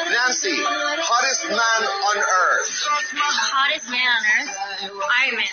Nancy, hottest man on earth. Hottest man on earth? Iron Man.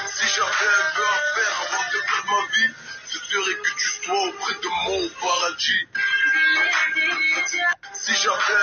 Si j'avais un vœu à faire avant de perdre ma vie, ce serait que tu sois auprès de moi au paradis. Si j'avais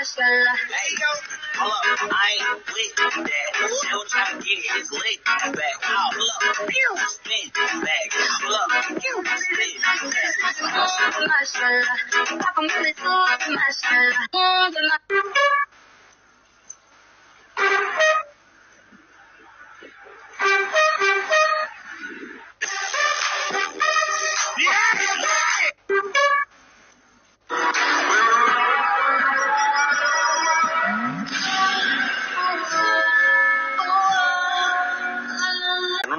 Mashallah. Hey, hold up, I ain't with that. Still trying to get his leg back. Pull up, spin back. Pull up, spin back. Mashallah. Papa move it so mashallah.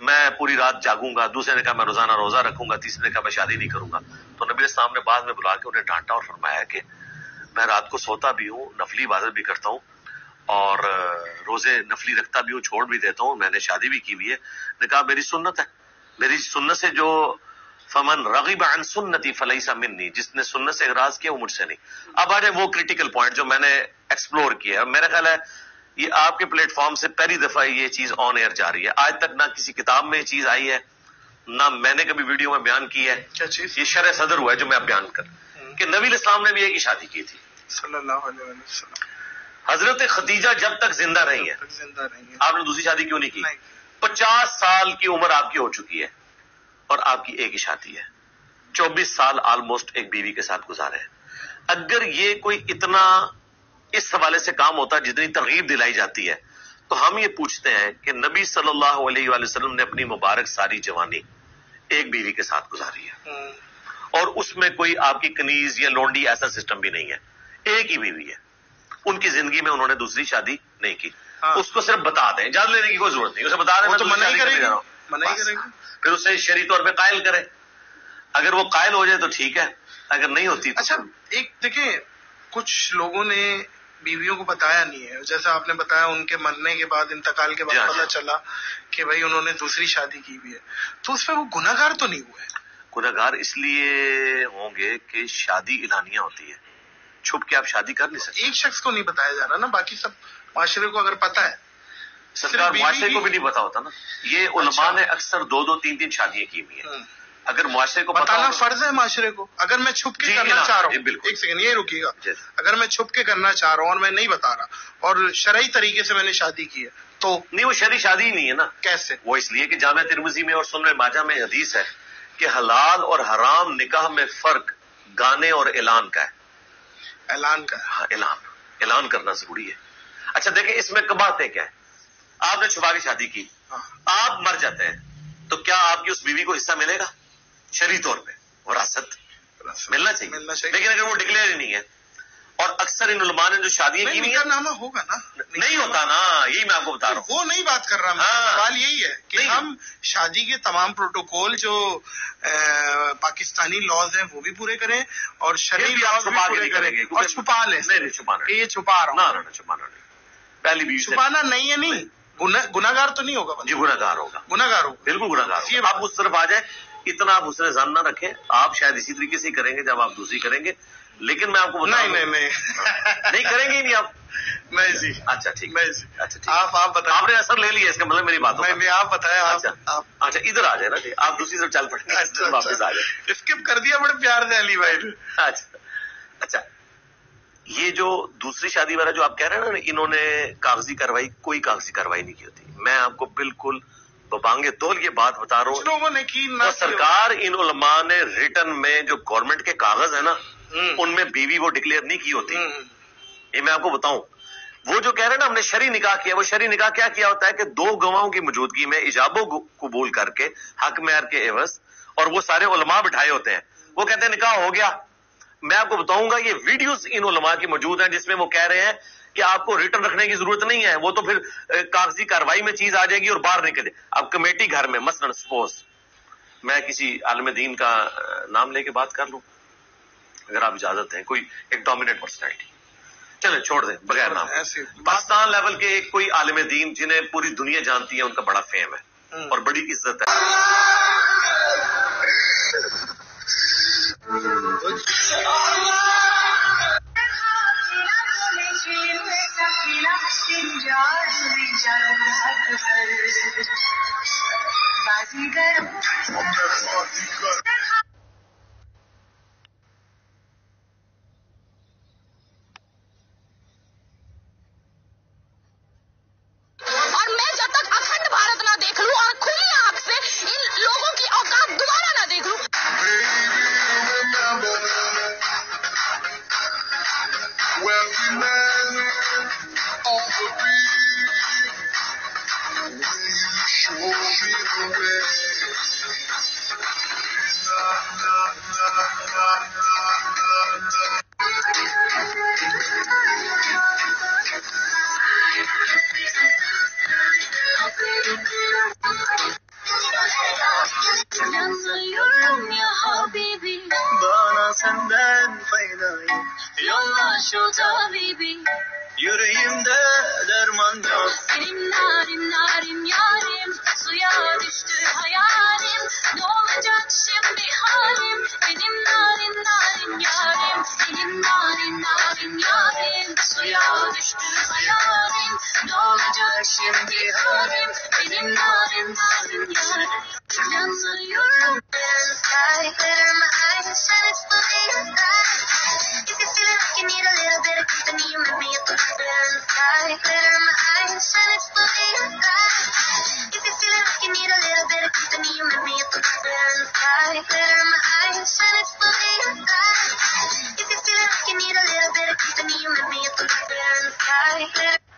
میں پوری رات جاگوں گا، دوسرے نے کہا میں روزانہ روزہ رکھوں گا، تیسرے نے کہا میں شادی نہیں کروں گا. تو نبی اسلام نے بعد میں بلا کے انہیں ڈانٹا اور فرمایا کہ میں رات کو سوتا بھی ہوں، نفلی عبادت بھی کرتا ہوں اور روزے نفلی رکھتا بھی ہوں، چھوڑ بھی دیتا ہوں، میں نے شادی بھی کی ہوئی ہے. نے کہا میری سنت ہے، میری سنت سے جو فمن رغب عن سنتی فلیس منی، جس نے سنت سے اعراض کیا وہ مجھ سے نہیں. اب آ جائے وہ کریٹیکل پوائنٹ جو میں نے ایکسپلور کیا ہے. میرا خیال ہے یہ آپ کے پلیٹ فارم سے پہلی دفعہ یہ چیز آن ایئر جا رہی ہے. آج تک نہ کسی کتاب میں یہ چیز آئی ہے، نہ میں نے کبھی ویڈیو میں بیان کی ہے. کیا چیز؟ یہ شرح صدر ہوا ہے جو میں اب بیان کر کہ نبی علیہ السلام نے بھی ایک ہی شادی کی تھی صلی اللہ علیہ وسلم. حضرت خدیجہ جب تک زندہ رہی ہیں. زندہ رہیں گے. آپ نے دوسری شادی کیوں نہیں کی؟ نہیں. 50 سال کی عمر آپ کی ہو چکی ہے اور آپ کی ایک ہی شادی ہے. 24 سال آلموسٹ ایک بیوی کے ساتھ گزارے ہیں. اگر یہ کوئی اتنا اس حوالے سے کام ہوتا جتنی ترغیب دلائی جاتی ہے تو ہم یہ پوچھتے ہیں کہ نبی صلی اللہ علیہ وآلہ وسلم نے اپنی مبارک ساری جوانی ایک بیوی کے ساتھ گزاری ہے اور اس میں کوئی آپ کی کنیز یا لونڈی ایسا سسٹم بھی نہیں ہے. ایک ہی بیوی ہے. ان کی زندگی میں انہوں نے دوسری شادی نہیں کی. اس کو صرف بتا دیں، اجازت لینے کی کوئی ضرورت نہیں. اسے بتا دیں وہ تو میں منع ہی دوسری کرے شادی گی، کرنے جا رہا ہوں. منع ہی بس. کرے گی. پھر اسے شرعی طور پہ قائل کرے. اگر وہ قائل ہو جائے تو ٹھیک ہے، اگر نہیں ہوتی تو اچھا ایک دیکھیں، کچھ لوگوں نے بیویوں کو بتایا نہیں ہے، جیسا آپ نے بتایا ان کے مرنے کے بعد، انتقال کے بعد جی ہاں. پتہ چلا کہ بھائی انہوں نے دوسری شادی کی ہوئی ہے، تو اس پہ وہ گناہگار تو نہیں ہوئے؟ گناہگار اس لیے ہوں گے کہ شادی اعلانیہ ہوتی ہے، چھپ کے آپ شادی کر نہیں سکتے. ایک شخص کو نہیں بتایا جا رہا نا، باقی سب معاشرے کو اگر پتا ہے. سرکار معاشرے کو بھی نہیں پتا ہوتا نا. یہ علماء نے اکثر 2 3 شادیاں کی ہوئی ہیں. اگر معاشرے کو بتانا فرض ہے معاشرے کو. اگر میں چھپ کے کرنا چاہ رہا ہوں، ایک سیکنڈ یہ رکیے گا، اگر میں چھپ کے کرنا چاہ رہا ہوں اور میں نہیں بتا رہا اور شرعی طریقے سے میں نے شادی کی ہے تو نہیں، وہ شرعی شادی ہی نہیں ہے نا. کیسے؟ وہ اس لیے کہ جامع ترمذی میں اور سنن ماجہ میں حدیث ہے کہ حلال اور حرام نکاح میں فرق گانے اور اعلان کا ہے. اعلان کا ہے. ہاں، اعلان کرنا ضروری ہے. اچھا دیکھیں اس میں کباتے کیا ہے. آپ نے چھپا کے شادی کی، آپ مر جاتے ہیں تو کیا آپ کی اس بیوی کو حصہ ملے گا؟ شرعی طور پہ وراثت ملنا چاہیے. لیکن اگر وہ ڈکلیئر ہی نہیں ہے، اور اکثر ان علماء نے جو شادیاں کی ہوئی ہیں نامہ ہوگا نا، نہیں ہوتا نا. یہی میں آپ کو بتا رہا ہوں. وہ نہیں بات کر رہا. ہاں. سوال یہی ہے کہ نہیں. ہم شادی کے تمام پروٹوکول جو پاکستانی لاز ہیں وہ بھی پورے کریں اور شرعی بھی آپ لاز بھی چھپا کے پورے نہیں کریں کریں گے. اور چھپا لیں. نہیں چھپانا کہ یہ چھپا رہا ہوں. نہ چھپانا نہیں. پہلی بیوی سے چھپانا نہیں ہے. نہیں گناہگار تو نہیں ہوگا. جی گناہگار ہوگا، گناہگار ہوگا، بالکل گناہگار یہ ہوگا. آپ اس طرف آ جائیں، اتنا آپ حسن ظن نہ رکھیں. آپ شاید اسی طریقے سے ہی کریں گے جب آپ دوسری کریں گے، لیکن میں آپ کو بتا نہیں کریں گے ہی نہیں آپ. نہیں جی. اچھا ٹھیک. اچھا ٹھیک. آپ بتائیں. آپ نے اثر لے لیا اس کا مطلب میری بات. آپ بتائیں. اچھا ادھر آ جائے نا جی، آپ دوسری طرف چل پڑیں، واپس آ جائیں. اسکپ کر دیا بڑے پیار سے علی بھائی نے. اچھا یہ جو دوسری شادی والا جو آپ کہہ رہے ہیں نا، انہوں نے کاغذی کاروائی، کوئی کاغذی کاروائی نہیں کی ہوتی. میں آپ کو بالکل ببانگے تول یہ بات بتا رہا ہوں. لوگوں نے کی اور سرکار ان علماء نے ریٹن میں جو گورنمنٹ کے کاغذ ہیں نا ان میں بیوی وہ ڈکلیئر نہیں کی ہوتی. یہ میں آپ کو بتاؤں. وہ جو کہہ رہے ہیں نا ہم نے شرعی نکاح کیا، وہ شرعی نکاح کیا ہوتا ہے کہ 2 گواہوں کی موجودگی میں ایجاب و قبول کر کے حق مہر کے عوض، اور وہ سارے علماء بٹھائے ہوتے ہیں. وہ کہتے ہیں نکاح ہو گیا. میں آپ کو بتاؤں گا یہ ویڈیوز ان علماء کی موجود ہیں جس میں وہ کہہ رہے ہیں کہ آپ کو ریٹرن رکھنے کی ضرورت نہیں ہے، وہ تو پھر کاغذی کاروائی میں چیز آ جائے گی اور باہر نکلے. اب کمیٹی گھر میں مثلا سپوز میں کسی عالم دین کا نام لے کے بات کر لوں، اگر آپ اجازت دیں، کوئی ایک ڈومیننٹ پرسنالٹی، چلیں چھوڑ دیں بغیر نام، پاکستان لیول کے ایک کوئی عالم دین جنہیں پوری دنیا جانتی ہے، ان کا بڑا فیم ہے اور بڑی عزت ہے. اور میں جب تک اکھنڈ بھارت نہ دیکھ لوں اور کھلی آنکھ سے ان لوگوں کی اوقات دوبارہ نہ دیکھ لوں. cancel your room ya habibi bana senden faydayım yolla şu tabibi yüreğimde derman yok senin narin narin yarim suya düştü hayalim ne olacak şimdi halim benim narin narin yarim senin narin narin yarim suya düştü hayalim ne olacak şimdi halim benim narin narin yarim cancel your room sky glitter my eyes shine it's blue sky if you feel like you need a little bit of company you met me at the sky glitter my eyes shine it's blue sky if you feel like you need a little bit of company you met me at the sky glitter my eyes shine it's blue sky if you feel like you need a little bit of company you met me at the sky glitter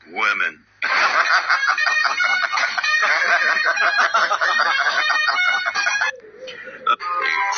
Women.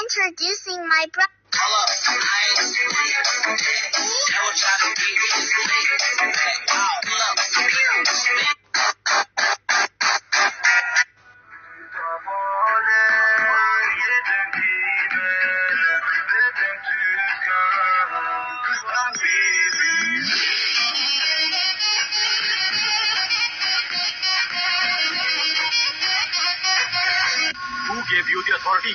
Introducing my brother. Who gave you the authority?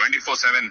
24/7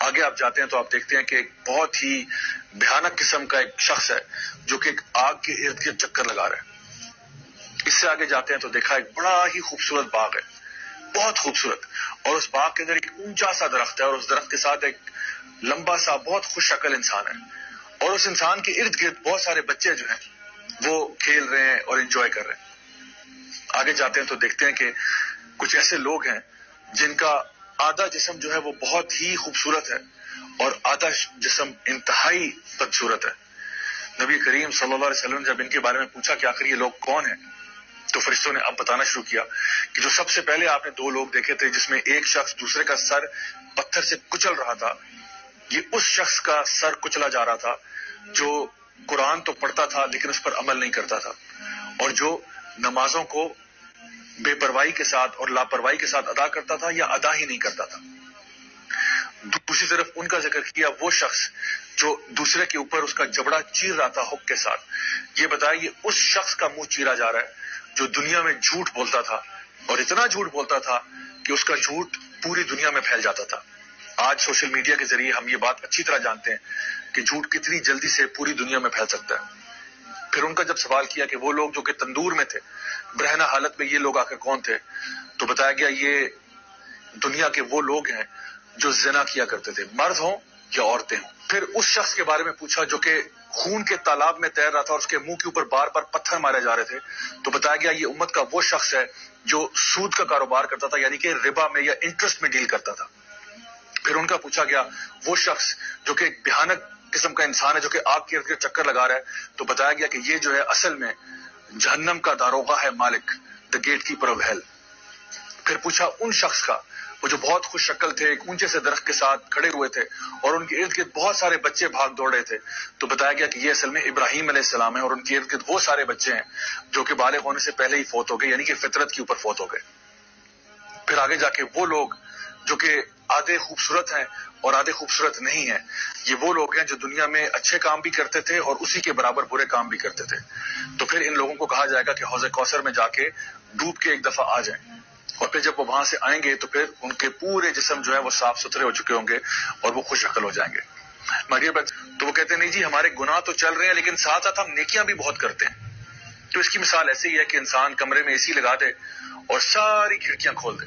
آگے آپ جاتے ہیں تو آپ دیکھتے ہیں کہ ایک بہت ہی بھیانک قسم کا ایک شخص ہے جو کہ ایک آگ کے ارد گرد چکر لگا رہا ہے۔ اس سے آگے جاتے ہیں تو دیکھا ایک بڑا ہی خوبصورت باغ ہے، بہت خوبصورت، اور اس باغ کے اندر ایک اونچا سا درخت ہے، اور اس درخت کے ساتھ ایک لمبا سا بہت خوش شکل انسان ہے، اور اس انسان کے ارد گرد بہت سارے بچے جو ہیں وہ کھیل رہے ہیں اور انجوائے کر رہے ہیں۔ آگے جاتے ہیں تو دیکھتے ہیں کہ کچھ ایسے لوگ ہیں جن کا آدھا جسم جو ہے وہ بہت ہی خوبصورت ہے اور آدھا جسم انتہائی بدصورت ہے۔ نبی کریم صلی اللہ علیہ وسلم نے جب ان کے بارے میں پوچھا کہ آخر یہ لوگ کون ہیں، تو فرشتوں نے اب بتانا شروع کیا کہ جو سب سے پہلے آپ نے 2 لوگ دیکھے تھے جس میں ایک شخص دوسرے کا سر پتھر سے کچل رہا تھا، یہ اس شخص کا سر کچلا جا رہا تھا جو قرآن تو پڑھتا تھا لیکن اس پر عمل نہیں کرتا تھا، اور جو نمازوں کو بے پرواہی کے ساتھ اور لاپرواہی کے ساتھ ادا کرتا تھا یا ادا ہی نہیں کرتا تھا۔ دوسری طرف ان کا ذکر کیا وہ شخص جو دوسرے کے اوپر اس کا جبڑا چیر رہا تھا حق کے ساتھ۔ یہ بتایا یہ اس شخص کا منہ چیرا جا رہا ہے جو دنیا میں جھوٹ بولتا تھا، اور اتنا جھوٹ بولتا تھا کہ اس کا جھوٹ پوری دنیا میں پھیل جاتا تھا۔ آج سوشل میڈیا کے ذریعے ہم یہ بات اچھی طرح جانتے ہیں کہ جھوٹ کتنی جلدی سے پوری دنیا میں پھیل سکتا ہے۔ پھر ان کا جب سوال کیا کہ وہ لوگ جو کہ تندور میں تھے، برہنہ حالت میں، یہ لوگ آخر کون تھے، تو بتایا گیا یہ دنیا کے وہ لوگ ہیں جو زنا کیا کرتے تھے، مرد ہوں یا عورتیں ہوں۔ پھر اس شخص کے بارے میں پوچھا جو کہ خون کے تالاب میں تیر رہا تھا اور اس کے منہ کے اوپر بار بار پتھر مارے جا رہے تھے، تو بتایا گیا یہ امت کا وہ شخص ہے جو سود کا کاروبار کرتا تھا، یعنی کہ ربا میں یا انٹرسٹ میں ڈیل کرتا تھا۔ پھر ان کا پوچھا گیا وہ شخص جو کہ ایک بھیانک قسم کا انسان ہے جو کہ آگ کے ارد گرد چکر لگا رہا ہے، تو بتایا گیا کہ یہ جو ہے اصل میں جہنم کا داروغہ ہے، مالک، دا گیٹ کیپر آف ہیل۔ پھر پوچھا ان شخص کا وہ جو بہت خوش شکل تھے، ایک اونچے سے درخت کے ساتھ کھڑے ہوئے تھے اور ان کے ارد گرد بہت سارے بچے بھاگ دوڑ رہے تھے، تو بتایا گیا کہ یہ اصل میں ابراہیم علیہ السلام ہے، اور ان کے ارد گرد وہ سارے بچے ہیں جو کہ بالغ ہونے سے پہلے ہی فوت ہو گئے، یعنی کہ فطرت کے اوپر فوت ہو گئے۔ پھر آگے جا کے وہ لوگ جو کہ آدھے خوبصورت ہیں اور آدھے خوبصورت نہیں ہیں، یہ وہ لوگ ہیں جو دنیا میں اچھے کام بھی کرتے تھے اور اسی کے برابر برے کام بھی کرتے تھے۔ تو پھر ان لوگوں کو کہا جائے گا کہ حوض کوثر میں جا کے ڈوب کے ایک دفعہ آ جائیں، اور پھر جب وہ وہاں سے آئیں گے تو پھر ان کے پورے جسم جو ہے وہ صاف ستھرے ہو چکے ہوں گے اور وہ خوش عقل ہو جائیں گے۔ تو وہ کہتے ہیں نہیں جی ہمارے گناہ تو چل رہے ہیں لیکن ساتھ ساتھ ہم نیکیاں بھی بہت کرتے ہیں۔ تو اس کی مثال ایسے ہی ہے کہ انسان کمرے میں اے سی لگا دے اور ساری کھڑکیاں کھول دے،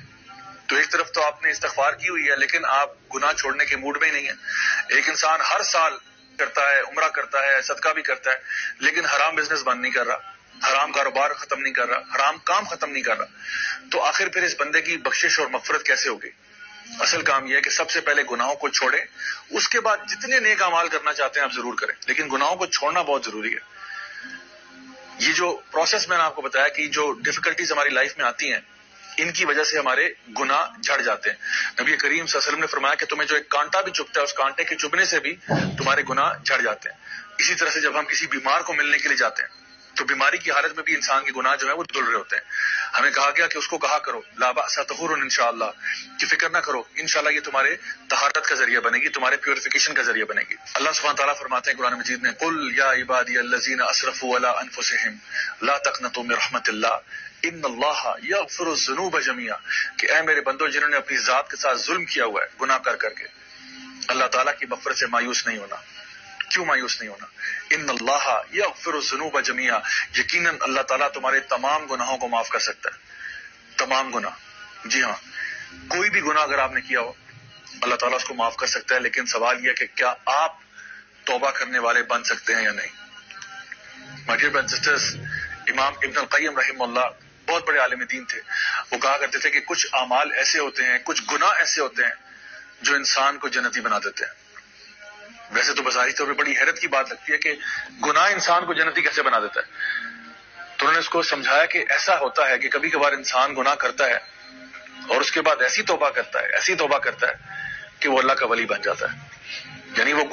تو ایک طرف تو آپ نے استغفار کی ہوئی ہے لیکن آپ گناہ چھوڑنے کے موڈ میں ہی نہیں ہیں۔ ایک انسان ہر سال کرتا ہے، عمرہ کرتا ہے، صدقہ بھی کرتا ہے، لیکن حرام بزنس بند نہیں کر رہا، حرام کاروبار ختم نہیں کر رہا، حرام کام ختم نہیں کر رہا، تو آخر پھر اس بندے کی بخشش اور مغفرت کیسے ہوگی؟ اصل کام یہ ہے کہ سب سے پہلے گناہوں کو چھوڑیں، اس کے بعد جتنے نیک اعمال کرنا چاہتے ہیں آپ ضرور کریں، لیکن گناہوں کو چھوڑنا بہت ضروری ہے۔ یہ جو پروسیس میں نے آپ کو بتایا کہ جو ڈیفیکلٹیز ہماری لائف میں آتی ہیں ان کی وجہ سے ہمارے گناہ جھڑ جاتے ہیں۔ نبی کریم صلی اللہ علیہ وسلم نے فرمایا کہ تمہیں جو ایک کانٹا بھی چبھتا ہے اس کانٹے کے چبھنے سے بھی تمہارے گناہ جھڑ جاتے ہیں۔ اسی طرح سے جب ہم کسی بیمار کو ملنے کے لیے جاتے ہیں تو بیماری کی حالت میں بھی انسان کے گناہ جو ہے وہ دھل رہے ہوتے ہیں۔ ہمیں کہا گیا کہ اس کو کہا کرو لا بأس طہور انشاءاللہ، کہ فکر نہ کرو انشاءاللہ یہ تمہارے طہارت کا ذریعہ بنے گی، تمہارے پیوریفیکیشن کا ذریعہ بنے گی۔ اللہ سبحانہ تعالیٰ فرماتے ہیں قرآن مجید میں قل یا عبادی الذین اسرفوا علی انفسہم لا تقنطوا من رحمت اللہ ان اللہ یغفر الذنوب جميعا، کہ اے میرے بندو جنہوں نے اپنی ذات کے ساتھ ظلم کیا ہوا ہے گناہ کر کر کے، اللہ تعالیٰ کی مغفرت سے مایوس نہیں ہونا۔ کیوں مایوس نہیں ہونا؟ ان اللہ یغفر الذنوب جميعا، یقیناً اللہ تعالیٰ تمہارے تمام گناہوں کو معاف کر سکتا ہے، تمام گناہ۔ جی ہاں، کوئی بھی گناہ اگر آپ نے کیا ہو اللہ تعالیٰ اس کو معاف کر سکتا ہے، لیکن سوال یہ ہے کہ کیا آپ توبہ کرنے والے بن سکتے ہیں یا نہیں۔ My dear brothers and sisters, امام ابن القیم رحمہ اللہ بہت بڑے عالم دین تھے، وہ کہا کرتے تھے کہ کچھ اعمال ایسے ہوتے ہیں، کچھ گناہ ایسے ہوتے ہیں جو انسان کو جنتی بنا دیتے ہیں۔ ویسے تو بظاہری طور پہ بڑی حیرت کی بات لگتی ہے کہ گناہ انسان کو جنتی کیسے بنا دیتا ہے، تو انہوں نے اس کو سمجھایا کہ ایسا ہوتا ہے کہ کبھی کبھار انسان گناہ کرتا ہے اور اس کے بعد ایسی توبہ کرتا ہے کہ وہ اللہ کا ولی بن جاتا ہے، یعنی وہ